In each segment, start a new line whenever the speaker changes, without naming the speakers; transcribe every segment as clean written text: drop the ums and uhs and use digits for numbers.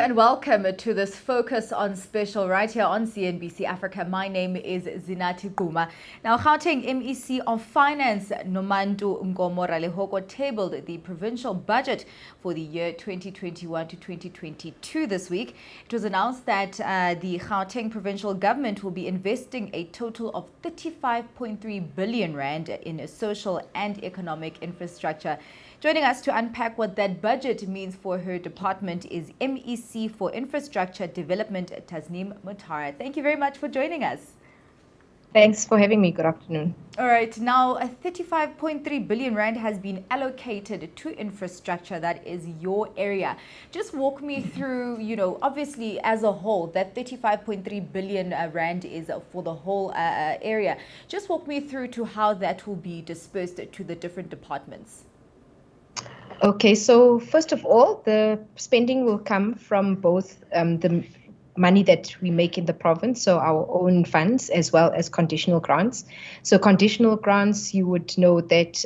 and welcome to this Focus on Special right here on CNBC Africa. My name is Zinati Guma. Now, Gauteng MEC of Finance Nomantu Nkomo-Ralehoko tabled the provincial budget for the year 2021 to 2022 this week. It was announced that the Gauteng Provincial Government will be investing a total of 35.3 billion rand in social and economic infrastructure. Joining us to unpack what that budget means for her department is MEC for Infrastructure Development, Tasneem Mutara. Thank you very much for joining us.
Thanks for having me. Good afternoon.
All right. Now, 35.3 billion rand has been allocated to infrastructure. That is your area. Just walk me through, obviously as a whole, that 35.3 billion rand is for the whole area. Just walk me through to how that will be dispersed to the different departments.
Okay, so first of all, the spending will come from both the money that we make in the province, so our own funds, as well as conditional grants. So conditional grants, you would know that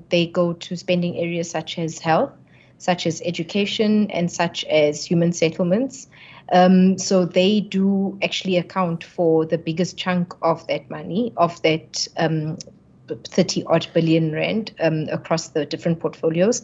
they go to spending areas such as health, such as education, and such as human settlements. So they do actually account for the biggest chunk of that money, of that 30-odd billion rand across the different portfolios.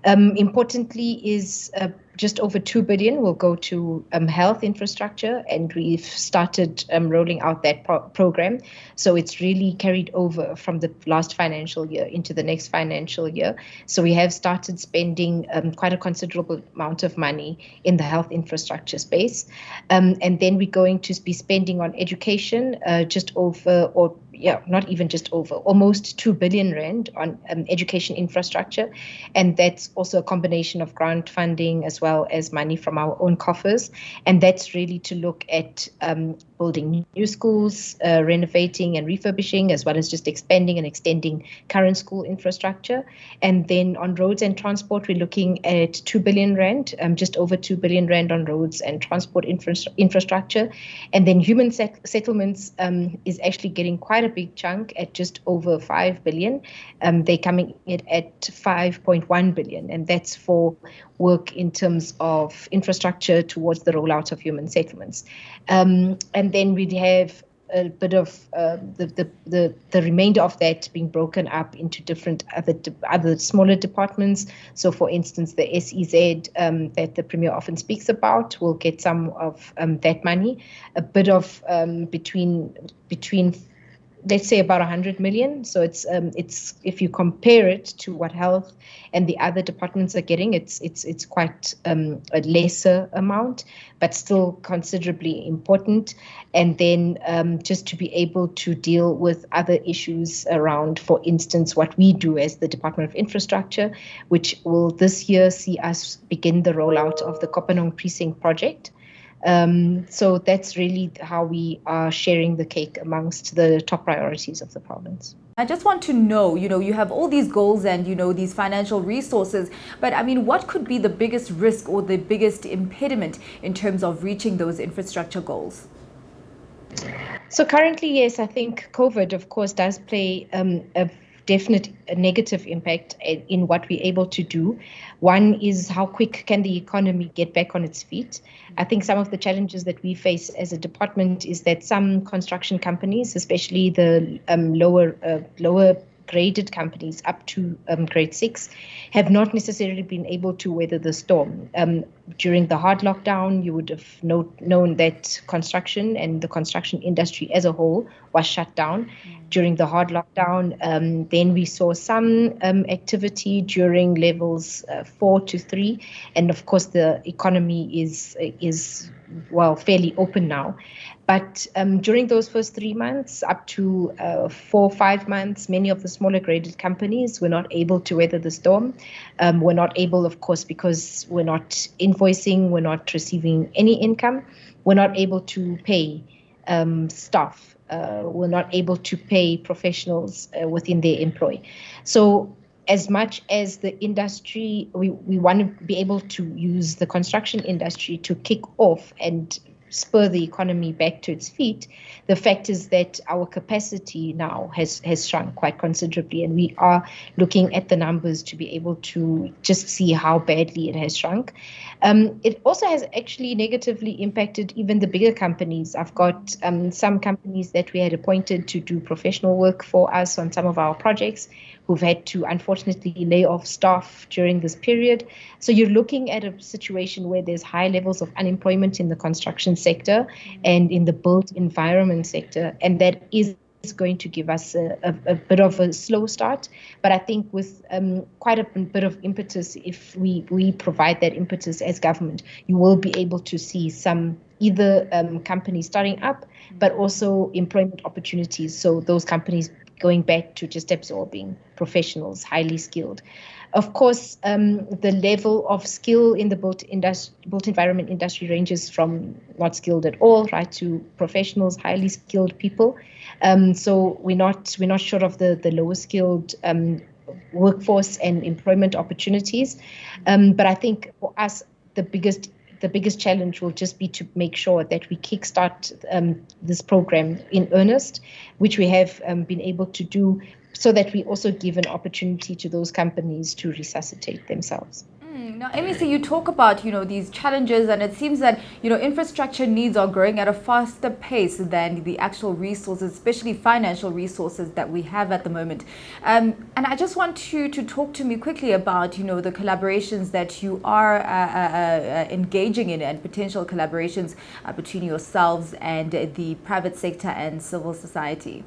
Importantly is just over 2 billion will go to health infrastructure, and we've started rolling out that program. So it's really carried over from the last financial year into the next financial year. So we have started spending quite a considerable amount of money in the health infrastructure space. And then we're going to be spending on education just over, not even just over, almost 2 billion rand on education infrastructure. And that's also a combination of grant funding as well as money from our own coffers. And that's really to look at building new schools, renovating and refurbishing, as well as just expanding and extending current school infrastructure. And then on roads and transport, we're looking at 2 billion rand, just over 2 billion rand on roads and transport infrastructure. And then human settlements is actually getting quite a big chunk at just over 5 billion. They're coming in at 5.1 billion, and that's for work in terms of infrastructure towards the rollout of human settlements. And then we have a bit of the remainder of that being broken up into different other smaller departments. So, for instance, the SEZ that the Premier often speaks about will get some of that money. A bit of between let's say about 100 million. So it's if you compare it to what health and the other departments are getting, it's quite a lesser amount, but still considerably important. And then just to be able to deal with other issues around, for instance, what we do as the Department of Infrastructure, which will this year see us begin the rollout of the Kopanong Precinct project. So that's really how we are sharing the cake amongst the top priorities of the province.
I just want to know, you have all these goals and, these financial resources, but I mean, what could be the biggest risk or the biggest impediment in terms of reaching those infrastructure goals?
So currently, yes, I think COVID, of course, does play a definite negative impact in what we're able to do. One is how quick can the economy get back on its feet? I think some of the challenges that we face as a department is that some construction companies, especially the lower graded companies up to grade 6, have not necessarily been able to weather the storm. During the hard lockdown, you would have known that construction and the construction industry as a whole was shut down during the hard lockdown. Then we saw some activity during levels 4 to 3. And of course, the economy is fairly open now. But during those first 3 months, up to 4 or 5 months, many of the smaller graded companies were not able to weather the storm. We're not able, of course, because we're not invoicing, we're not receiving any income. We're not able to pay staff. We're not able to pay professionals within their employ. So as much as the industry, we want to be able to use the construction industry to kick off and spur the economy back to its feet, the fact is that our capacity now has shrunk quite considerably, and we are looking at the numbers to be able to just see how badly it has shrunk. It also has actually negatively impacted even the bigger companies. I've got some companies that we had appointed to do professional work for us on some of our projects who've had to unfortunately lay off staff during this period. So you're looking at a situation where there's high levels of unemployment in the construction sector and in the built environment sector, and that is going to give us a bit of a slow start. But I think with quite a bit of impetus, if we provide that impetus as government, you will be able to see some either companies starting up, but also employment opportunities. So those companies going back to just absorbing professionals, highly skilled. Of course, the level of skill in the built environment industry ranges from not skilled at all, right, to professionals, highly skilled people. So we're not short of the lower skilled workforce and employment opportunities. But I think for us, the biggest challenge will just be to make sure that we kickstart this program in earnest, which we have been able to do, so that we also give an opportunity to those companies to resuscitate themselves.
Now, MEC, you talk about, these challenges, and it seems that, infrastructure needs are growing at a faster pace than the actual resources, especially financial resources that we have at the moment. And I just want you to talk to me quickly about, the collaborations that you are engaging in and potential collaborations between yourselves and the private sector and civil society.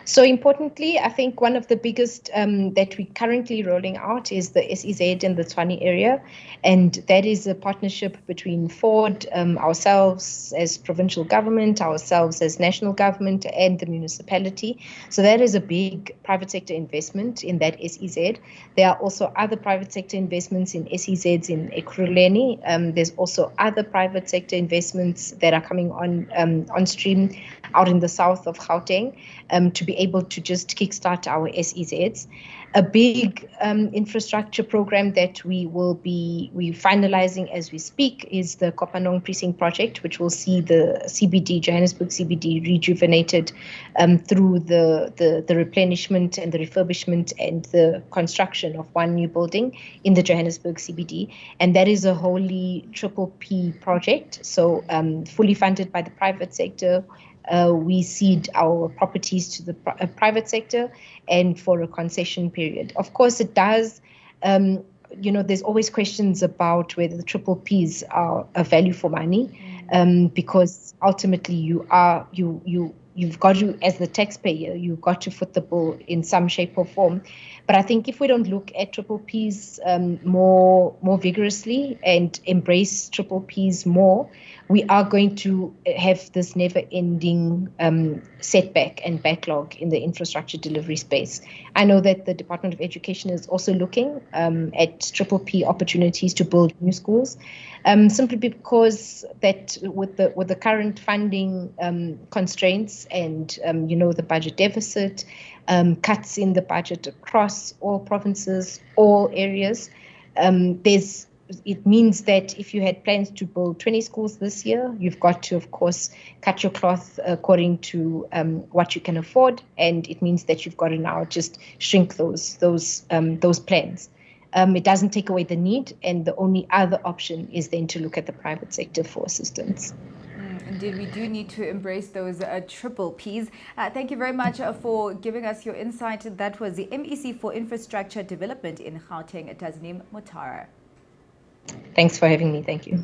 So importantly, I think one of the biggest that we're currently rolling out is the SEZ in the Tshwane area. And that is a partnership between Ford, ourselves as provincial government, ourselves as national government, and the municipality. So that is a big private sector investment in that SEZ. There are also other private sector investments in SEZs in Ekurhuleni. There's also other private sector investments that are coming on stream out in the south of Gauteng to be able to just kickstart our SEZs. A big infrastructure program that we're finalizing as we speak is the Kopanong Precinct project, which will see the CBD, Johannesburg CBD, rejuvenated through the replenishment and the refurbishment and the construction of one new building in the Johannesburg CBD. And that is a wholly P project, so fully funded by the private sector. We cede our properties to the private sector and for a concession period. Of course, it does, there's always questions about whether the Ps are a value for money, because ultimately you've got to, as the taxpayer, you've got to foot the bill in some shape or form. But I think if we don't look at Ps more vigorously and embrace Ps more, we are going to have this never-ending setback and backlog in the infrastructure delivery space. I know that the Department of Education is also looking at P opportunities to build new schools, simply because that with the current funding constraints and the budget deficit, cuts in the budget across all provinces, all areas, it means that if you had plans to build 20 schools this year, you've got to, of course, cut your cloth according to what you can afford, and it means that you've got to now just shrink those plans. It doesn't take away the need, and the only other option is then to look at the private sector for assistance.
Indeed, we do need to embrace those Ps. Thank you very much for giving us your insight. That was the MEC for Infrastructure Development in Gauteng, Tasneem Mutara.
Thanks for having me. Thank you.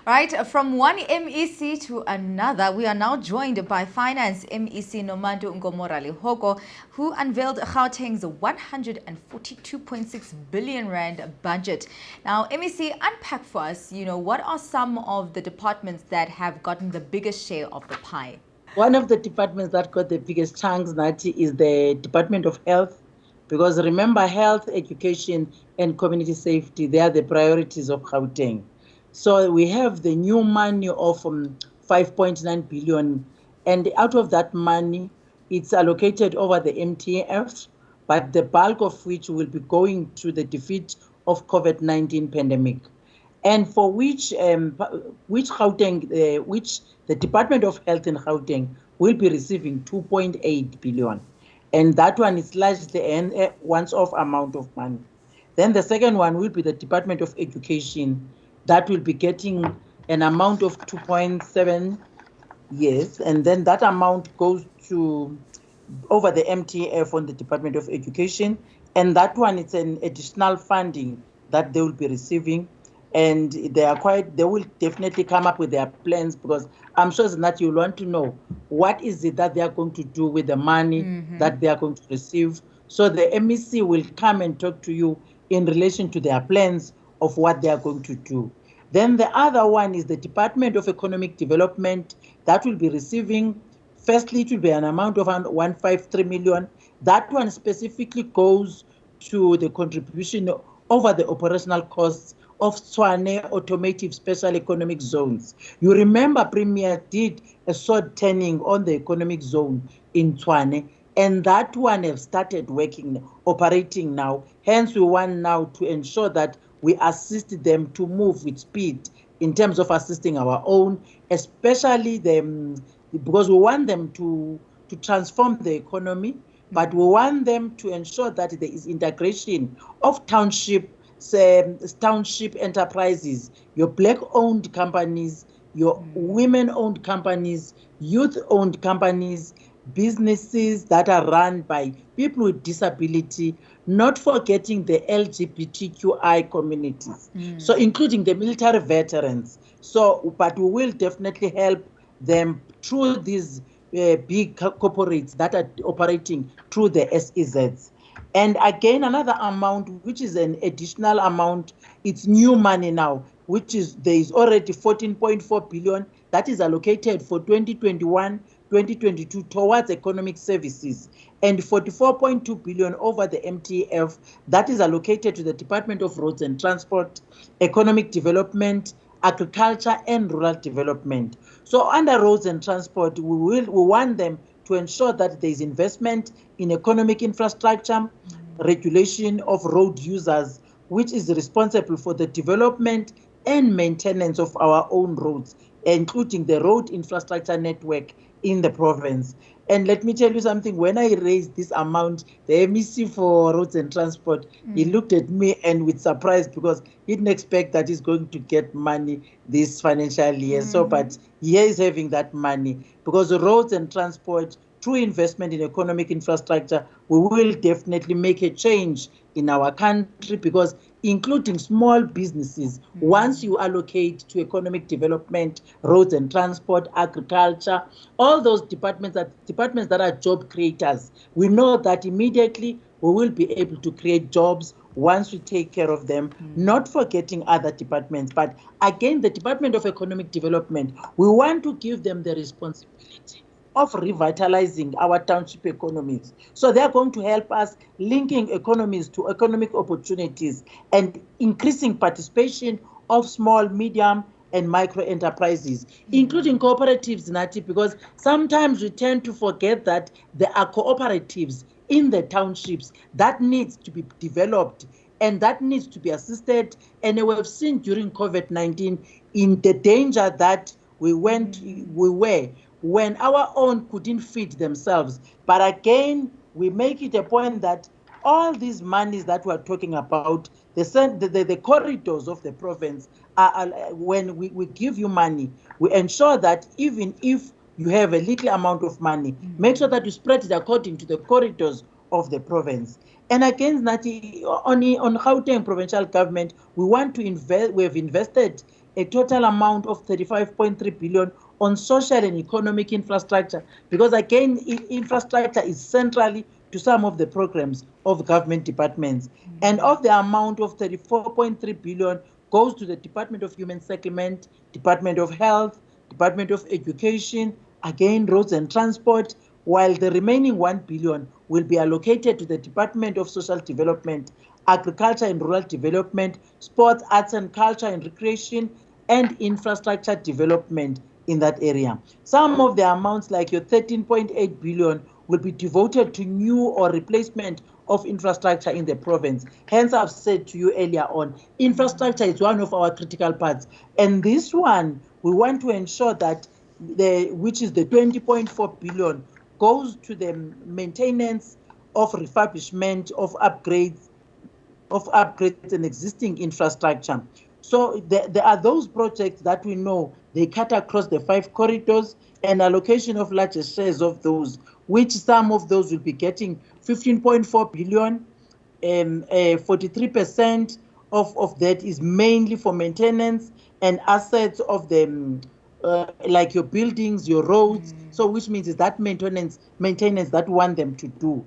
Right, from one MEC to another, we are now joined by Finance MEC Nomantu Nkomo-Ralehoko, who unveiled Gauteng's 142.6 billion rand budget. Now, MEC, unpack for us, what are some of the departments that have gotten the biggest share of the pie?
One of the departments that got the biggest chunks, Nati, is the Department of Health. Because remember, health, education, and community safety, they are the priorities of Gauteng. So we have the new money of 5.9 billion. And out of that money, it's allocated over the MTF, but the bulk of which will be going to the defeat of COVID-19 pandemic. and for which Gauteng, which the Department of Health in Gauteng will be receiving 2.8 billion, and that one is largely a once-off amount of money. Then the second one will be the Department of Education, that will be getting an amount of 2.7, yes, and then that amount goes to over the MTF on the Department of Education, and that one it's an additional funding that they will be receiving, and they will definitely come up with their plans, because I'm sure that you'll want to know what is it that they are going to do with the money that they are going to receive. So the MEC will come and talk to you in relation to their plans of what they are going to do. Then the other one is the Department of Economic Development, that will be receiving, firstly, it will be an amount of 153 million. That one specifically goes to the contribution over the operational costs of Tshwane Automotive Special Economic Zones. You remember Premier did a sword turning on the economic zone in Tshwane, and that one has started working, operating now. Hence, we want now to ensure that we assist them to move with speed in terms of assisting our own, especially them, because we want them to transform the economy, but we want them to ensure that there is integration of township enterprises, your black-owned companies, your women-owned companies, youth-owned companies, businesses that are run by people with disability, not forgetting the LGBTQI communities, so including the military veterans. So, but we will definitely help them through these big corporates that are operating through the SEZs. And again, another amount, which is an additional amount, it's new money now, which is, there is already 14.4 billion that is allocated for 2021-2022 towards economic services, and 44.2 billion over the MTF that is allocated to the Department of Roads and Transport, Economic Development, Agriculture and Rural Development. So under Roads and Transport, we want them to ensure that there is investment in economic infrastructure, regulation of road users, which is responsible for the development and maintenance of our own roads, including the road infrastructure network in the province. And let me tell you something, when I raised this amount, the MEC for Roads and Transport, he looked at me and with surprise, because he didn't expect that he's going to get money this financial year. So, but he is having that money, because the Roads and Transport, through investment in economic infrastructure, we will definitely make a change in our country, because including small businesses, once you allocate to economic development, roads and transport, agriculture, all those departments that are job creators, we know that immediately we will be able to create jobs once we take care of them, not forgetting other departments. But again, the Department of Economic Development, we want to give them the responsibility of revitalizing our township economies. So they are going to help us linking economies to economic opportunities and increasing participation of small, medium, and micro enterprises, including cooperatives, Nati, because sometimes we tend to forget that there are cooperatives in the townships that needs to be developed and that needs to be assisted. And we have seen during COVID-19 in the danger that we were when our own couldn't feed themselves. But again, we make it a point that all these monies that we're talking about, the corridors of the province, when we give you money, we ensure that even if you have a little amount of money, make sure that you spread it according to the corridors of the province. And again, Nati, on Gauteng Provincial Government, we want to invest. We have invested a total amount of 35.3 billion on social and economic infrastructure, because again, infrastructure is centrally to some of the programs of government departments. And of the amount of 34.3 billion goes to the Department of Human Settlement, Department of Health, Department of Education, again, Roads and Transport, while the remaining 1 billion will be allocated to the Department of Social Development, Agriculture and Rural Development, Sports, Arts and Culture and Recreation, and Infrastructure Development in that area. Some of the amounts, like your 13.8 billion, will be devoted to new or replacement of infrastructure in the province. Hence, I've said to you earlier on, infrastructure is one of our critical parts. And this one, we want to ensure that which is the 20.4 billion, goes to the maintenance of refurbishment of upgrades and existing infrastructure. So there are those projects that we know they cut across the 5 corridors, and allocation of larger shares of those, which some of those will be getting 15.4 billion. 43% of that is mainly for maintenance and assets of the like your buildings, your roads. So which means is that maintenance that we want them to do.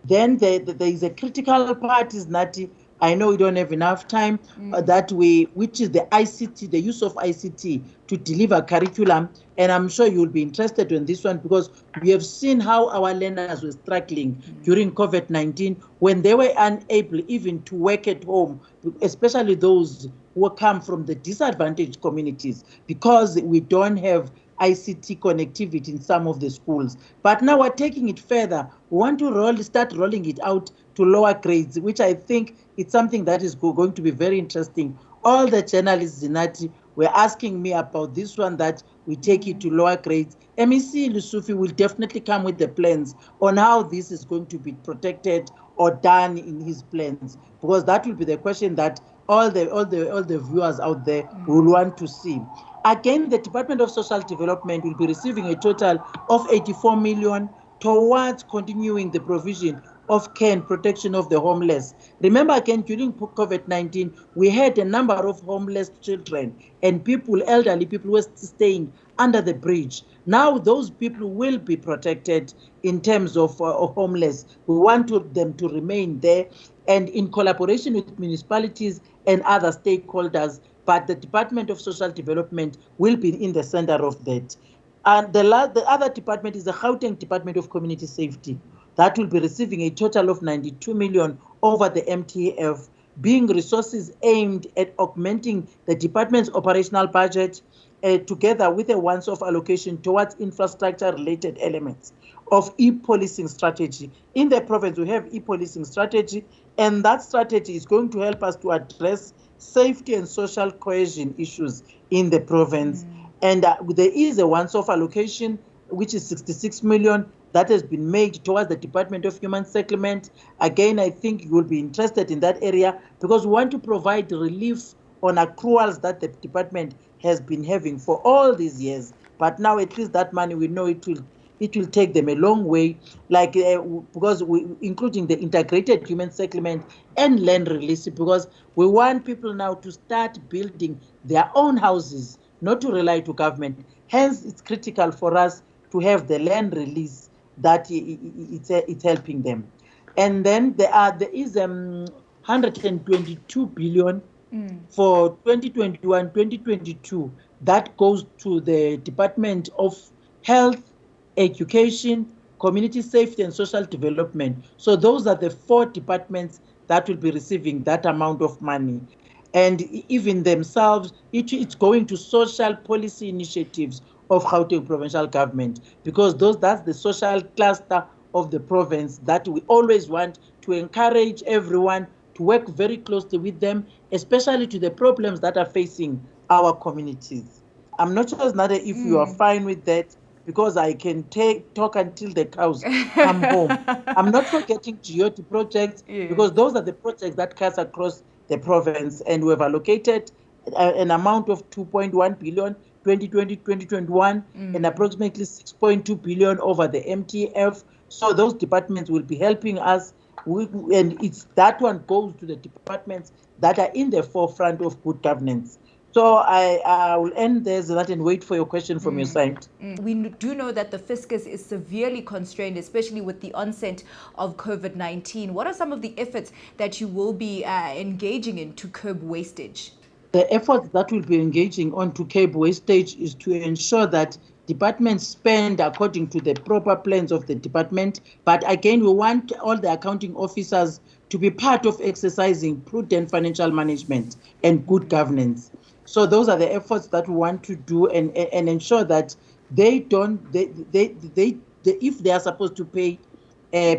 Then there is a critical part is Nati. I know we don't have enough time, which is the ICT, the use of ICT to deliver curriculum. And I'm sure you'll be interested in this one because we have seen how our learners were struggling during COVID-19 when they were unable even to work at home, especially those who come from the disadvantaged communities, because we don't have ICT connectivity in some of the schools. But now we're taking it further. We want to start rolling it out to lower grades, which I think it's something that is going to be very interesting. All the journalists, Zinati, were asking me about this one, that we take it to lower grades. MEC Lusufi will definitely come with the plans on how this is going to be protected or done in his plans, because that will be the question that all the viewers out there will want to see. Again, the Department of Social Development will be receiving a total of 84 million towards continuing the provision of care and protection of the homeless. Remember, again, during COVID-19, we had a number of homeless children and people, elderly people, who were staying under the bridge. Now those people will be protected in terms of homeless. We want them to remain there, and in collaboration with municipalities and other stakeholders, but the Department of Social Development will be in the center of that. And the other department is the Gauteng Department of Community Safety. That will be receiving a total of 92 million over the MTF, being resources aimed at augmenting the department's operational budget, together with a once-off allocation towards infrastructure-related elements of e-policing strategy. In the province, we have e-policing strategy, and that strategy is going to help us to address safety and social cohesion issues in the province. And there is a once-off allocation, which is 66 million, that has been made towards the Department of Human Settlement. Again, I think you will be interested in that area because we want to provide relief on accruals that the department has been having for all these years. But now at least that money, we know it will take them a long way, like because including the integrated human settlement and land release, because we want people now to start building their own houses, not to rely to government. Hence, it's critical for us to have the land release that it's helping them. And then there is 122 billion for 2021-2022 that goes to the Department of Health, Education, Community Safety and Social Development. So those are the 4 departments that will be receiving that amount of money. And even themselves, it's going to social policy initiatives of Gauteng Provincial Government, because that's the social cluster of the province that we always want to encourage everyone to work very closely with them, especially to the problems that are facing our communities. I'm not sure, Nada, if you are fine with that, because I can talk until the cows come home. I'm not forgetting GOT projects, because those are the projects that cuts across the province, and we have allocated an amount of 2.1 billion 2020-2021 and approximately 6.2 billion over the MTF. So those departments will be helping us, and that one goes to the departments that are in the forefront of good governance. So I will end there, Zanat, and wait for your question from your side.
We do know that the fiscus is severely constrained, especially with the onset of COVID-19. What are some of the efforts that you will be engaging in to curb wastage?
The efforts that we'll be engaging on to curb wastage is to ensure that departments spend according to the proper plans of the department. But again, we want all the accounting officers to be part of exercising prudent financial management and good governance. So those are the efforts that we want to do, and ensure that if they are supposed to pay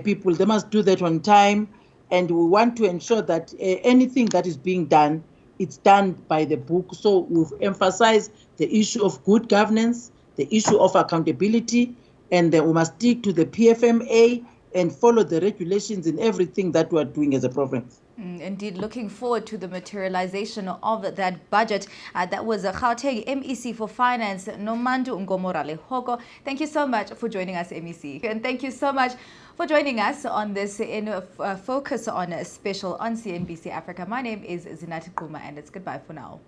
people, they must do that on time. and we want to ensure that anything that is being done, it's done by the book. So we've emphasized the issue of good governance, the issue of accountability, and then we must stick to the PFMA and follow the regulations in everything that we are doing as a province.
Indeed, looking forward to the materialization of that budget. That was a Gauteng MEC for Finance, Nomantu Nkomo-Ralehoko. Thank you so much for joining us, MEC. And thank you so much for joining us on this Focus on Special on CNBC Africa. My name is Zinati Kuma, and it's goodbye for now.